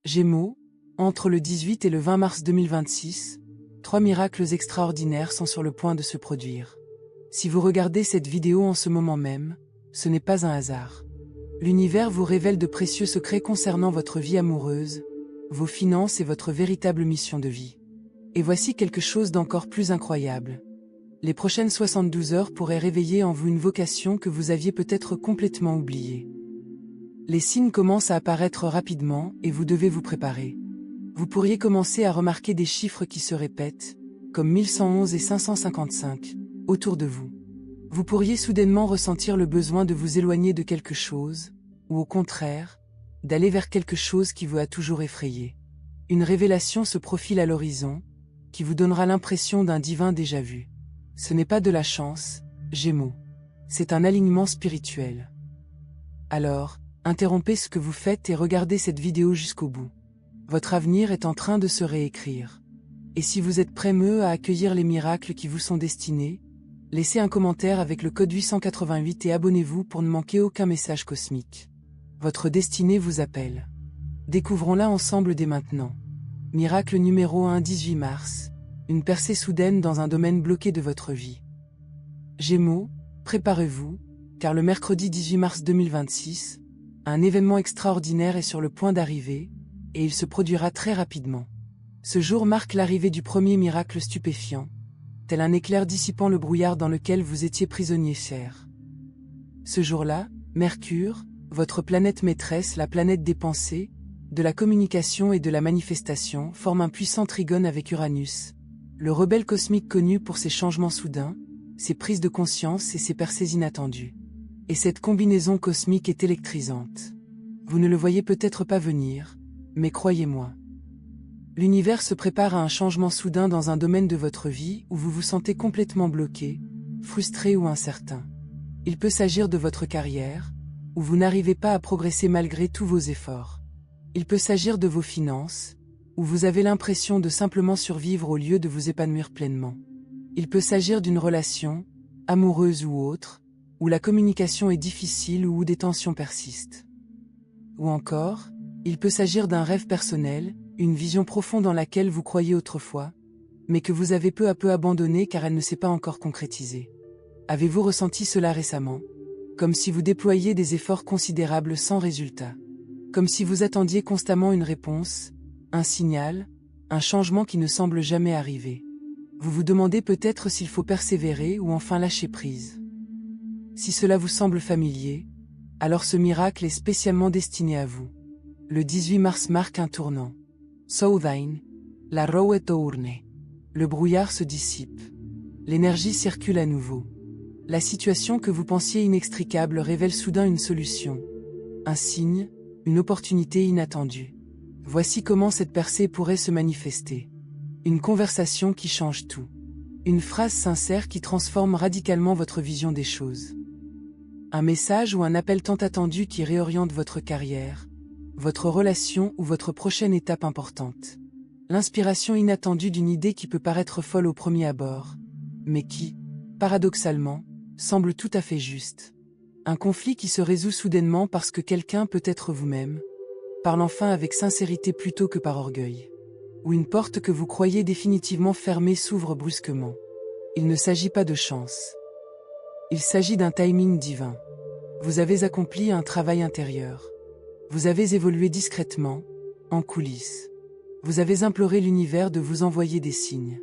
Gémeaux, entre le 18 et le 20 mars 2026, 3 miracles extraordinaires sont sur le point de se produire. Si vous regardez cette vidéo en ce moment même, ce n'est pas un hasard. L'univers vous révèle de précieux secrets concernant votre vie amoureuse, vos finances et votre véritable mission de vie. Et voici quelque chose d'encore plus incroyable. Les prochaines 72 heures pourraient réveiller en vous une vocation que vous aviez peut-être complètement oubliée. Les signes commencent à apparaître rapidement et vous devez vous préparer. Vous pourriez commencer à remarquer des chiffres qui se répètent, comme 1111 et 555, autour de vous. Vous pourriez soudainement ressentir le besoin de vous éloigner de quelque chose, ou au contraire, d'aller vers quelque chose qui vous a toujours effrayé. Une révélation se profile à l'horizon, qui vous donnera l'impression d'un divin déjà vu. Ce n'est pas de la chance, Gémeaux. C'est un alignement spirituel. Alors, interrompez ce que vous faites et regardez cette vidéo jusqu'au bout. Votre avenir est en train de se réécrire. Et si vous êtes prêt à accueillir les miracles qui vous sont destinés, laissez un commentaire avec le code 888 et abonnez-vous pour ne manquer aucun message cosmique. Votre destinée vous appelle. Découvrons-la ensemble dès maintenant. Miracle numéro 1, 18 mars. Une percée soudaine dans un domaine bloqué de votre vie. Gémeaux, préparez-vous, car le mercredi 18 mars 2026, un événement extraordinaire est sur le point d'arriver, et il se produira très rapidement. Ce jour marque l'arrivée du premier miracle stupéfiant, tel un éclair dissipant le brouillard dans lequel vous étiez prisonnier cher. Ce jour-là, Mercure, votre planète maîtresse, la planète des pensées, de la communication et de la manifestation, forme un puissant trigone avec Uranus, le rebelle cosmique connu pour ses changements soudains, ses prises de conscience et ses percées inattendues. Et cette combinaison cosmique est électrisante. Vous ne le voyez peut-être pas venir, mais croyez-moi. L'univers se prépare à un changement soudain dans un domaine de votre vie où vous vous sentez complètement bloqué, frustré ou incertain. Il peut s'agir de votre carrière, où vous n'arrivez pas à progresser malgré tous vos efforts. Il peut s'agir de vos finances, où vous avez l'impression de simplement survivre au lieu de vous épanouir pleinement. Il peut s'agir d'une relation, amoureuse ou autre, où la communication est difficile ou où des tensions persistent. Ou encore, il peut s'agir d'un rêve personnel, une vision profonde en laquelle vous croyiez autrefois, mais que vous avez peu à peu abandonnée car elle ne s'est pas encore concrétisée. Avez-vous ressenti cela récemment? Comme si vous déployiez des efforts considérables sans résultat. Comme si vous attendiez constamment une réponse, un signal, un changement qui ne semble jamais arriver. Vous vous demandez peut-être s'il faut persévérer ou enfin lâcher prise. Si cela vous semble familier, alors ce miracle est spécialement destiné à vous. Le 18 mars marque un tournant. Soudain, la roue tourne. Le brouillard se dissipe. L'énergie circule à nouveau. La situation que vous pensiez inextricable révèle soudain une solution. Un signe, une opportunité inattendue. Voici comment cette percée pourrait se manifester. Une conversation qui change tout. Une phrase sincère qui transforme radicalement votre vision des choses. Un message ou un appel tant attendu qui réoriente votre carrière, votre relation ou votre prochaine étape importante. L'inspiration inattendue d'une idée qui peut paraître folle au premier abord, mais qui, paradoxalement, semble tout à fait juste. Un conflit qui se résout soudainement parce que quelqu'un, peut-être vous-même, parle enfin avec sincérité plutôt que par orgueil. Ou une porte que vous croyez définitivement fermée s'ouvre brusquement. Il ne s'agit pas de chance. Il s'agit d'un timing divin. Vous avez accompli un travail intérieur. Vous avez évolué discrètement, en coulisses. Vous avez imploré l'univers de vous envoyer des signes.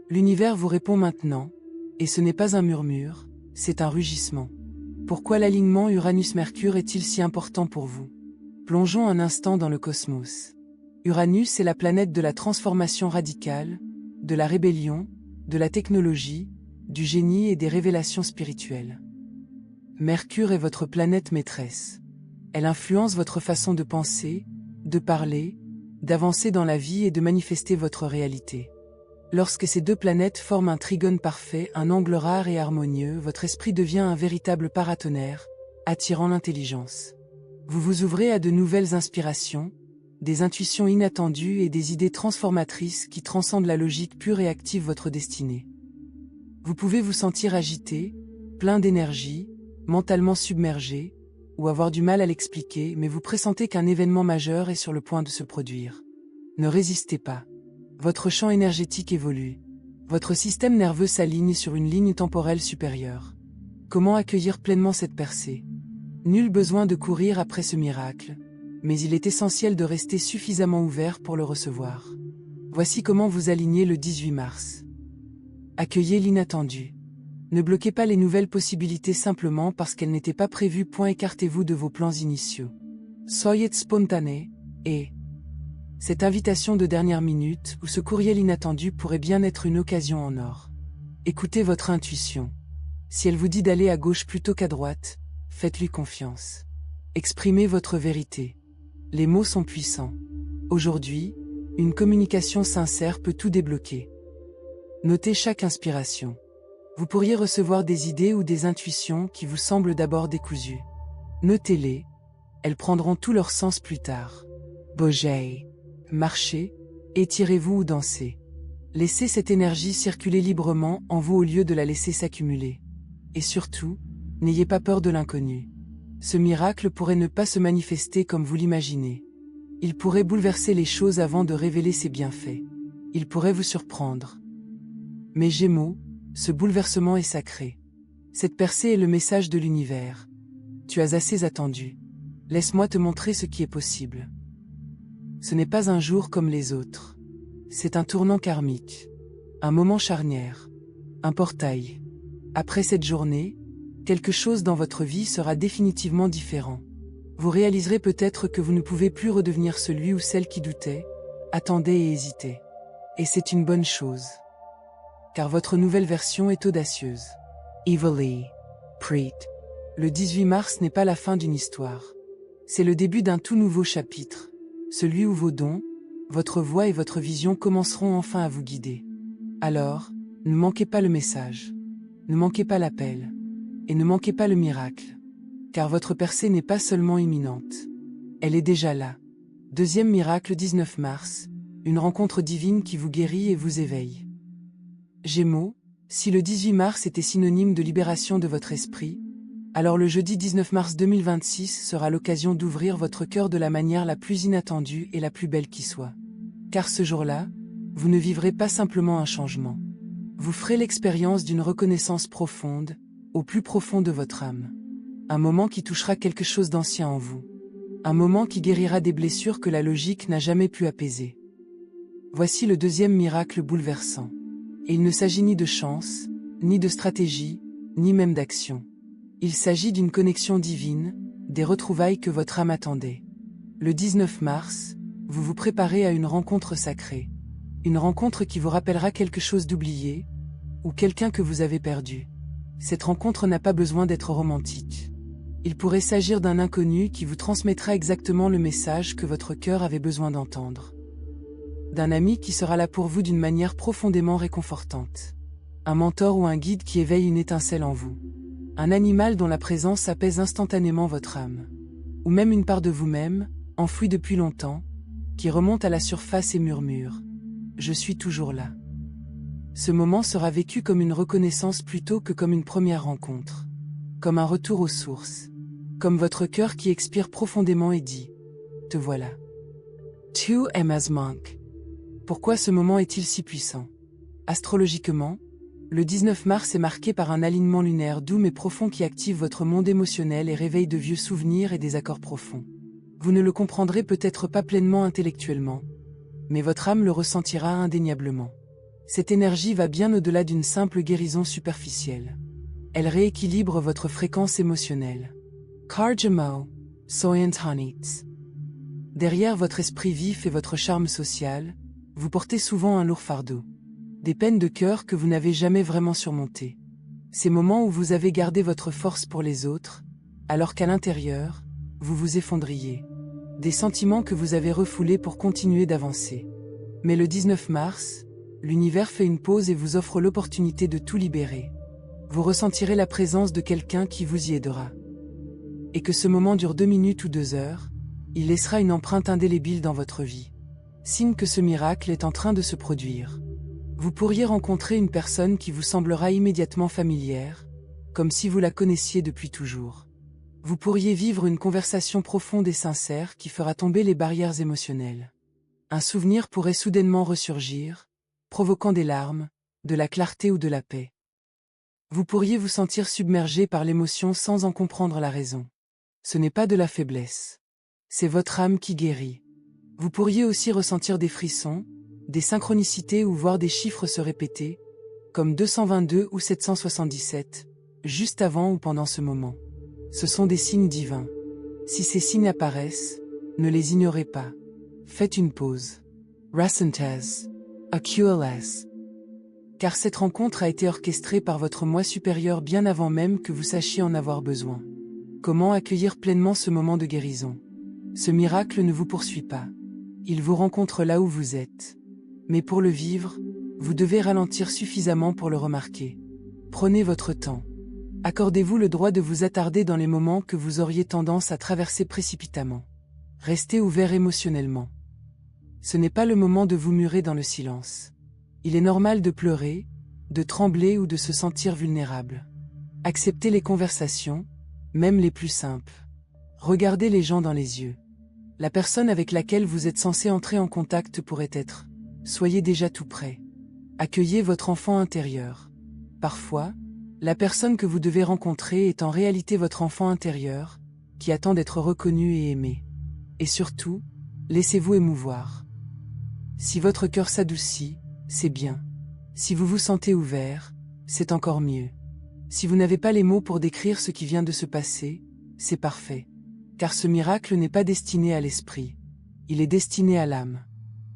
L'univers vous répond maintenant, et ce n'est pas un murmure, c'est un rugissement. Pourquoi l'alignement Uranus-Mercure est-il si important pour vous? Plongeons un instant dans le cosmos. Uranus est la planète de la transformation radicale, de la rébellion, de la technologie, du génie et des révélations spirituelles. Mercure est votre planète maîtresse. Elle influence votre façon de penser, de parler, d'avancer dans la vie et de manifester votre réalité. Lorsque ces deux planètes forment un trigone parfait, un angle rare et harmonieux, votre esprit devient un véritable paratonnerre, attirant l'intelligence. Vous vous ouvrez à de nouvelles inspirations, des intuitions inattendues et des idées transformatrices qui transcendent la logique pure et activent votre destinée. Vous pouvez vous sentir agité, plein d'énergie, mentalement submergé, ou avoir du mal à l'expliquer, mais vous pressentez qu'un événement majeur est sur le point de se produire. Ne résistez pas. Votre champ énergétique évolue. Votre système nerveux s'aligne sur une ligne temporelle supérieure. Comment accueillir pleinement cette percée? Nul besoin de courir après ce miracle, mais il est essentiel de rester suffisamment ouvert pour le recevoir. Voici comment vous alignez le 18 mars. Accueillez l'inattendu. Ne bloquez pas les nouvelles possibilités simplement parce qu'elles n'étaient pas prévues. Écartez-vous de vos plans initiaux. Soyez spontané, et cette invitation de dernière minute ou ce courriel inattendu pourrait bien être une occasion en or. Écoutez votre intuition. Si elle vous dit d'aller à gauche plutôt qu'à droite, faites-lui confiance. Exprimez votre vérité. Les mots sont puissants. Aujourd'hui, une communication sincère peut tout débloquer. Notez chaque inspiration. Vous pourriez recevoir des idées ou des intuitions qui vous semblent d'abord décousues. Notez-les, elles prendront tout leur sens plus tard. Bougez, marchez, étirez-vous ou dansez. Laissez cette énergie circuler librement en vous au lieu de la laisser s'accumuler. Et surtout, n'ayez pas peur de l'inconnu. Ce miracle pourrait ne pas se manifester comme vous l'imaginez. Il pourrait bouleverser les choses avant de révéler ses bienfaits. Il pourrait vous surprendre. Mais Gémeaux, ce bouleversement est sacré. Cette percée est le message de l'univers. Tu as assez attendu. Laisse-moi te montrer ce qui est possible. Ce n'est pas un jour comme les autres. C'est un tournant karmique. Un moment charnière. Un portail. Après cette journée, quelque chose dans votre vie sera définitivement différent. Vous réaliserez peut-être que vous ne pouvez plus redevenir celui ou celle qui doutait, attendait et hésitait. Et c'est une bonne chose. Car votre nouvelle version est audacieuse. Evilly. Preet. Le 18 mars n'est pas la fin d'une histoire. C'est le début d'un tout nouveau chapitre. Celui où vos dons, votre voix et votre vision commenceront enfin à vous guider. Alors, ne manquez pas le message. Ne manquez pas l'appel. Et ne manquez pas le miracle. Car votre percée n'est pas seulement imminente. Elle est déjà là. Deuxième miracle 19 mars. Une rencontre divine qui vous guérit et vous éveille. Gémeaux, si le 18 mars était synonyme de libération de votre esprit, alors le jeudi 19 mars 2026 sera l'occasion d'ouvrir votre cœur de la manière la plus inattendue et la plus belle qui soit. Car ce jour-là, vous ne vivrez pas simplement un changement. Vous ferez l'expérience d'une reconnaissance profonde, au plus profond de votre âme. Un moment qui touchera quelque chose d'ancien en vous. Un moment qui guérira des blessures que la logique n'a jamais pu apaiser. Voici le deuxième miracle bouleversant. Et il ne s'agit ni de chance, ni de stratégie, ni même d'action. Il s'agit d'une connexion divine, des retrouvailles que votre âme attendait. Le 19 mars, vous vous préparez à une rencontre sacrée. Une rencontre qui vous rappellera quelque chose d'oublié, ou quelqu'un que vous avez perdu. Cette rencontre n'a pas besoin d'être romantique. Il pourrait s'agir d'un inconnu qui vous transmettra exactement le message que votre cœur avait besoin d'entendre. D'un ami qui sera là pour vous d'une manière profondément réconfortante. Un mentor ou un guide qui éveille une étincelle en vous. Un animal dont la présence apaise instantanément votre âme. Ou même une part de vous-même, enfouie depuis longtemps, qui remonte à la surface et murmure « Je suis toujours là ». Ce moment sera vécu comme une reconnaissance plutôt que comme une première rencontre. Comme un retour aux sources. Comme votre cœur qui expire profondément et dit « Te voilà ». Tu es Monk. Pourquoi ce moment est-il si puissant? Astrologiquement, le 19 mars est marqué par un alignement lunaire doux mais profond qui active votre monde émotionnel et réveille de vieux souvenirs et des accords profonds. Vous ne le comprendrez peut-être pas pleinement intellectuellement, mais votre âme le ressentira indéniablement. Cette énergie va bien au-delà d'une simple guérison superficielle. Elle rééquilibre votre fréquence émotionnelle. Karjamo, Soyent Hanits. Derrière votre esprit vif et votre charme social, vous portez souvent un lourd fardeau. Des peines de cœur que vous n'avez jamais vraiment surmontées. Ces moments où vous avez gardé votre force pour les autres, alors qu'à l'intérieur, vous vous effondriez. Des sentiments que vous avez refoulés pour continuer d'avancer. Mais le 19 mars, l'univers fait une pause et vous offre l'opportunité de tout libérer. Vous ressentirez la présence de quelqu'un qui vous y aidera. Et que ce moment dure 2 minutes ou 2 heures, il laissera une empreinte indélébile dans votre vie. Signe que ce miracle est en train de se produire. Vous pourriez rencontrer une personne qui vous semblera immédiatement familière, comme si vous la connaissiez depuis toujours. Vous pourriez vivre une conversation profonde et sincère qui fera tomber les barrières émotionnelles. Un souvenir pourrait soudainement ressurgir, provoquant des larmes, de la clarté ou de la paix. Vous pourriez vous sentir submergé par l'émotion sans en comprendre la raison. Ce n'est pas de la faiblesse. C'est votre âme qui guérit. Vous pourriez aussi ressentir des frissons, des synchronicités ou voir des chiffres se répéter, comme 222 ou 777, juste avant ou pendant ce moment. Ce sont des signes divins. Si ces signes apparaissent, ne les ignorez pas. Faites une pause. Rassentez. Accueillez. Car cette rencontre a été orchestrée par votre moi supérieur bien avant même que vous sachiez en avoir besoin. Comment accueillir pleinement ce moment de guérison? Ce miracle ne vous poursuit pas. Il vous rencontre là où vous êtes. Mais pour le vivre, vous devez ralentir suffisamment pour le remarquer. Prenez votre temps. Accordez-vous le droit de vous attarder dans les moments que vous auriez tendance à traverser précipitamment. Restez ouvert émotionnellement. Ce n'est pas le moment de vous murer dans le silence. Il est normal de pleurer, de trembler ou de se sentir vulnérable. Acceptez les conversations, même les plus simples. Regardez les gens dans les yeux. La personne avec laquelle vous êtes censé entrer en contact pourrait être. Soyez déjà tout prêt. Accueillez votre enfant intérieur. Parfois, la personne que vous devez rencontrer est en réalité votre enfant intérieur, qui attend d'être reconnu et aimé. Et surtout, laissez-vous émouvoir. Si votre cœur s'adoucit, c'est bien. Si vous vous sentez ouvert, c'est encore mieux. Si vous n'avez pas les mots pour décrire ce qui vient de se passer, c'est parfait. Car ce miracle n'est pas destiné à l'esprit. Il est destiné à l'âme.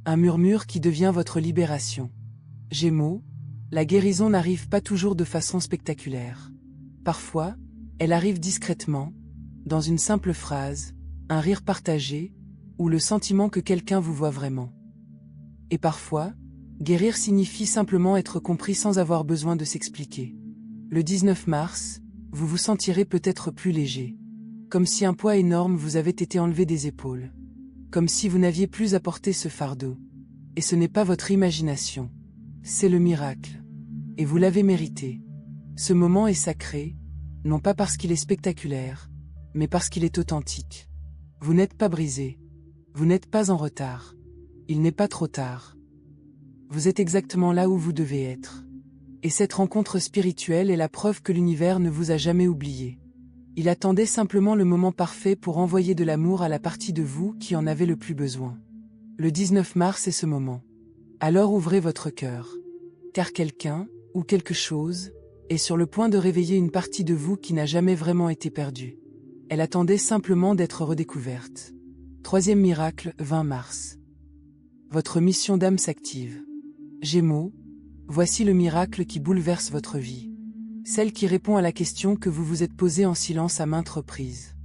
Un murmure qui devient votre libération. Gémeaux, la guérison n'arrive pas toujours de façon spectaculaire. Parfois, elle arrive discrètement, dans une simple phrase, un rire partagé, ou le sentiment que quelqu'un vous voit vraiment. Et parfois, guérir signifie simplement être compris sans avoir besoin de s'expliquer. Le 19 mars, vous vous sentirez peut-être plus léger. Comme si un poids énorme vous avait été enlevé des épaules. Comme si vous n'aviez plus à porter ce fardeau. Et ce n'est pas votre imagination. C'est le miracle. Et vous l'avez mérité. Ce moment est sacré, non pas parce qu'il est spectaculaire, mais parce qu'il est authentique. Vous n'êtes pas brisé. Vous n'êtes pas en retard. Il n'est pas trop tard. Vous êtes exactement là où vous devez être. Et cette rencontre spirituelle est la preuve que l'univers ne vous a jamais oublié. Il attendait simplement le moment parfait pour envoyer de l'amour à la partie de vous qui en avait le plus besoin. Le 19 mars est ce moment. Alors ouvrez votre cœur. Car quelqu'un, ou quelque chose, est sur le point de réveiller une partie de vous qui n'a jamais vraiment été perdue. Elle attendait simplement d'être redécouverte. Troisième miracle, 20 mars. Votre mission d'âme s'active. Gémeaux, voici le miracle qui bouleverse votre vie. Celle qui répond à la question que vous vous êtes posée en silence à maintes reprises.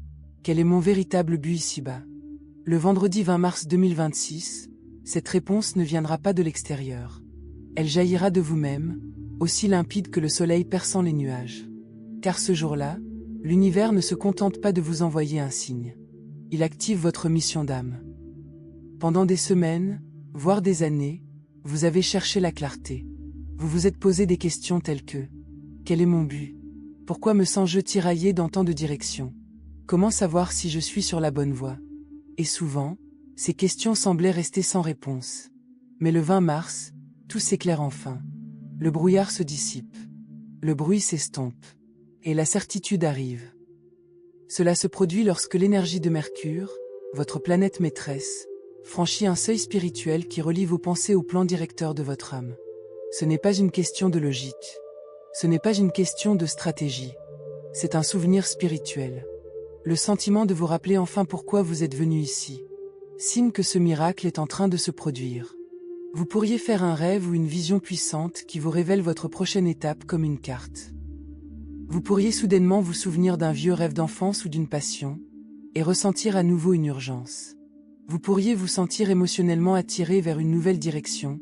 Quel est mon véritable but ici-bas? Le vendredi 20 mars 2026, cette réponse ne viendra pas de l'extérieur. Elle jaillira de vous-même, aussi limpide que le soleil perçant les nuages. Car ce jour-là, l'univers ne se contente pas de vous envoyer un signe. Il active votre mission d'âme. Pendant des semaines, voire des années, vous avez cherché la clarté. Vous vous êtes posé des questions telles que: quel est mon but? Pourquoi me sens-je tiraillé dans tant de directions? Comment savoir si je suis sur la bonne voie? Et souvent, ces questions semblaient rester sans réponse. Mais le 20 mars, tout s'éclaire enfin. Le brouillard se dissipe. Le bruit s'estompe. Et la certitude arrive. Cela se produit lorsque l'énergie de Mercure, votre planète maîtresse, franchit un seuil spirituel qui relie vos pensées au plan directeur de votre âme. Ce n'est pas une question de logique. Ce n'est pas une question de stratégie. C'est un souvenir spirituel. Le sentiment de vous rappeler enfin pourquoi vous êtes venu ici. Signe que ce miracle est en train de se produire. Vous pourriez faire un rêve ou une vision puissante qui vous révèle votre prochaine étape comme une carte. Vous pourriez soudainement vous souvenir d'un vieux rêve d'enfance ou d'une passion, et ressentir à nouveau une urgence. Vous pourriez vous sentir émotionnellement attiré vers une nouvelle direction,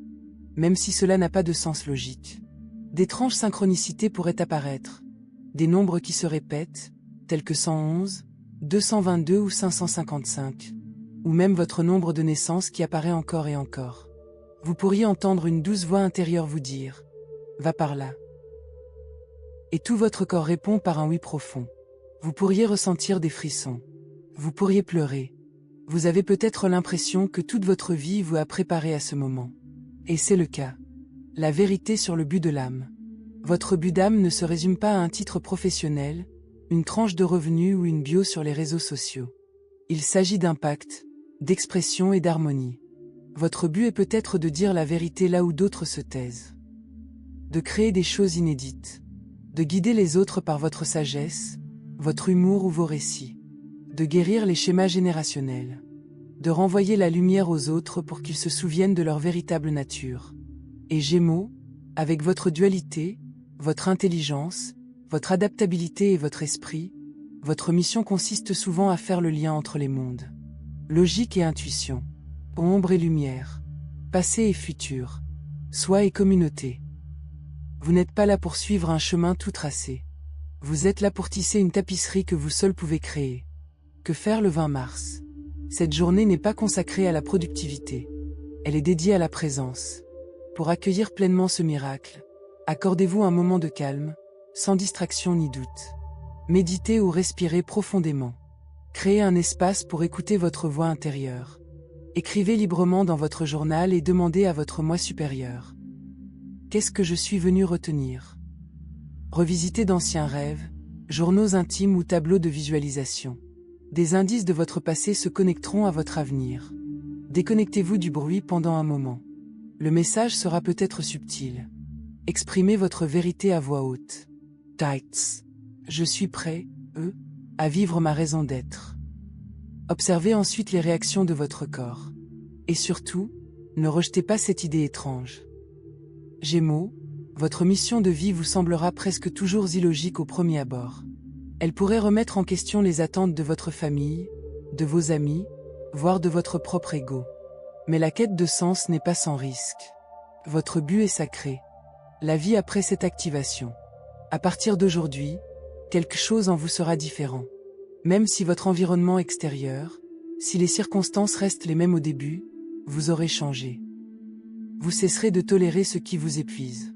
même si cela n'a pas de sens logique. D'étranges synchronicités pourraient apparaître. Des nombres qui se répètent, tels que 111, 222 ou 555, ou même votre nombre de naissance qui apparaît encore et encore. Vous pourriez entendre une douce voix intérieure vous dire « Va par là ». Et tout votre corps répond par un oui profond. Vous pourriez ressentir des frissons. Vous pourriez pleurer. Vous avez peut-être l'impression que toute votre vie vous a préparé à ce moment. Et c'est le cas. La vérité sur le but de l'âme. Votre but d'âme ne se résume pas à un titre professionnel, une tranche de revenus ou une bio sur les réseaux sociaux. Il s'agit d'impact, d'expression et d'harmonie. Votre but est peut-être de dire la vérité là où d'autres se taisent. De créer des choses inédites. De guider les autres par votre sagesse, votre humour ou vos récits. De guérir les schémas générationnels. De renvoyer la lumière aux autres pour qu'ils se souviennent de leur véritable nature. Et Gémeaux, avec votre dualité, votre intelligence, votre adaptabilité et votre esprit, votre mission consiste souvent à faire le lien entre les mondes. Logique et intuition. Ombre et lumière. Passé et futur. Soi et communauté. Vous n'êtes pas là pour suivre un chemin tout tracé. Vous êtes là pour tisser une tapisserie que vous seul pouvez créer. Que faire le 20 mars? Cette journée n'est pas consacrée à la productivité. Elle est dédiée à la présence. Pour accueillir pleinement ce miracle, accordez-vous un moment de calme, sans distraction ni doute. Méditez ou respirez profondément. Créez un espace pour écouter votre voix intérieure. Écrivez librement dans votre journal et demandez à votre moi supérieur. Qu'est-ce que je suis venu retenir? Revisitez d'anciens rêves, journaux intimes ou tableaux de visualisation. Des indices de votre passé se connecteront à votre avenir. Déconnectez-vous du bruit pendant un moment. Le message sera peut-être subtil. Exprimez votre vérité à voix haute. Tights. Je suis prêt, à vivre ma raison d'être. Observez ensuite les réactions de votre corps. Et surtout, ne rejetez pas cette idée étrange. Gémeaux, votre mission de vie vous semblera presque toujours illogique au premier abord. Elle pourrait remettre en question les attentes de votre famille, de vos amis, voire de votre propre ego. Mais la quête de sens n'est pas sans risque. Votre but est sacré. La vie après cette activation. À partir d'aujourd'hui, quelque chose en vous sera différent. Même si votre environnement extérieur, si les circonstances restent les mêmes au début, vous aurez changé. Vous cesserez de tolérer ce qui vous épuise.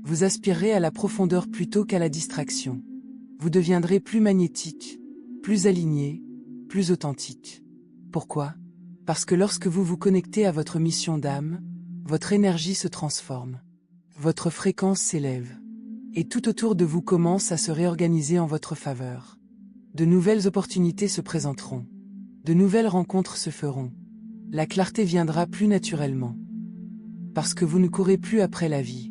Vous aspirerez à la profondeur plutôt qu'à la distraction. Vous deviendrez plus magnétique, plus aligné, plus authentique. Pourquoi? Parce que lorsque vous vous connectez à votre mission d'âme, votre énergie se transforme. Votre fréquence s'élève. Et tout autour de vous commence à se réorganiser en votre faveur. De nouvelles opportunités se présenteront. De nouvelles rencontres se feront. La clarté viendra plus naturellement. Parce que vous ne courez plus après la vie.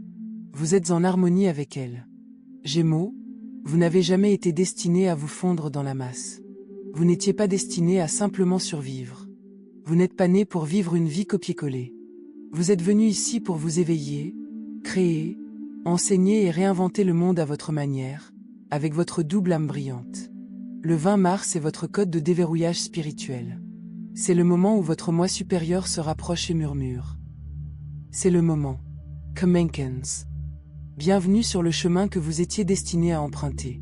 Vous êtes en harmonie avec elle. Gémeaux, vous n'avez jamais été destiné à vous fondre dans la masse. Vous n'étiez pas destiné à simplement survivre. Vous n'êtes pas né pour vivre une vie copier-coller. Vous êtes venu ici pour vous éveiller, créer, enseigner et réinventer le monde à votre manière, avec votre double âme brillante. Le 20 mars est votre code de déverrouillage spirituel. C'est le moment où votre moi supérieur se rapproche et murmure. C'est le moment. Commencez. Bienvenue sur le chemin que vous étiez destiné à emprunter.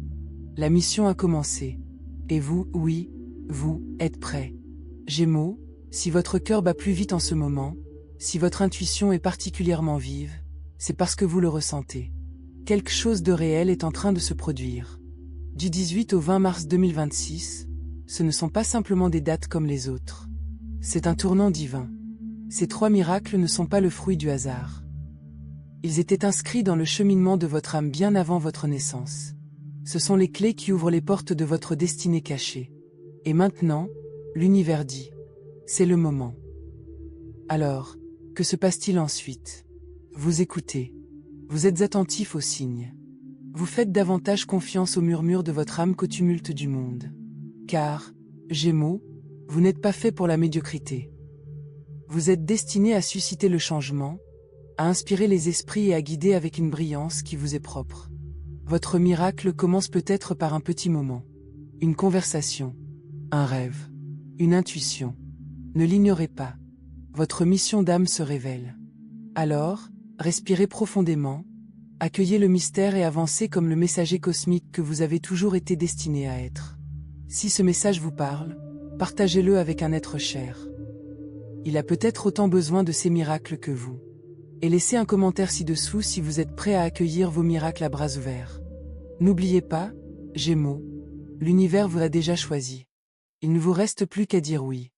La mission a commencé. Et vous, oui, vous, êtes prêts. Gémeaux, si votre cœur bat plus vite en ce moment, si votre intuition est particulièrement vive, c'est parce que vous le ressentez. Quelque chose de réel est en train de se produire. Du 18 au 20 mars 2026, ce ne sont pas simplement des dates comme les autres. C'est un tournant divin. Ces 3 miracles ne sont pas le fruit du hasard. Ils étaient inscrits dans le cheminement de votre âme bien avant votre naissance. Ce sont les clés qui ouvrent les portes de votre destinée cachée. Et maintenant, l'univers dit, c'est le moment. Alors, que se passe-t-il ensuite? Vous écoutez. Vous êtes attentif aux signes. Vous faites davantage confiance aux murmures de votre âme qu'au tumulte du monde. Car, Gémeaux, vous n'êtes pas fait pour la médiocrité. Vous êtes destiné à susciter le changement, à inspirer les esprits et à guider avec une brillance qui vous est propre. Votre miracle commence peut-être par un petit moment. Une conversation. Un rêve. Une intuition. Ne l'ignorez pas. Votre mission d'âme se révèle. Alors, respirez profondément, accueillez le mystère et avancez comme le messager cosmique que vous avez toujours été destiné à être. Si ce message vous parle, partagez-le avec un être cher. Il a peut-être autant besoin de ces miracles que vous. Et laissez un commentaire ci-dessous si vous êtes prêt à accueillir vos miracles à bras ouverts. N'oubliez pas, Gémeaux, L'univers vous a déjà choisi. Il ne vous reste plus qu'à dire oui.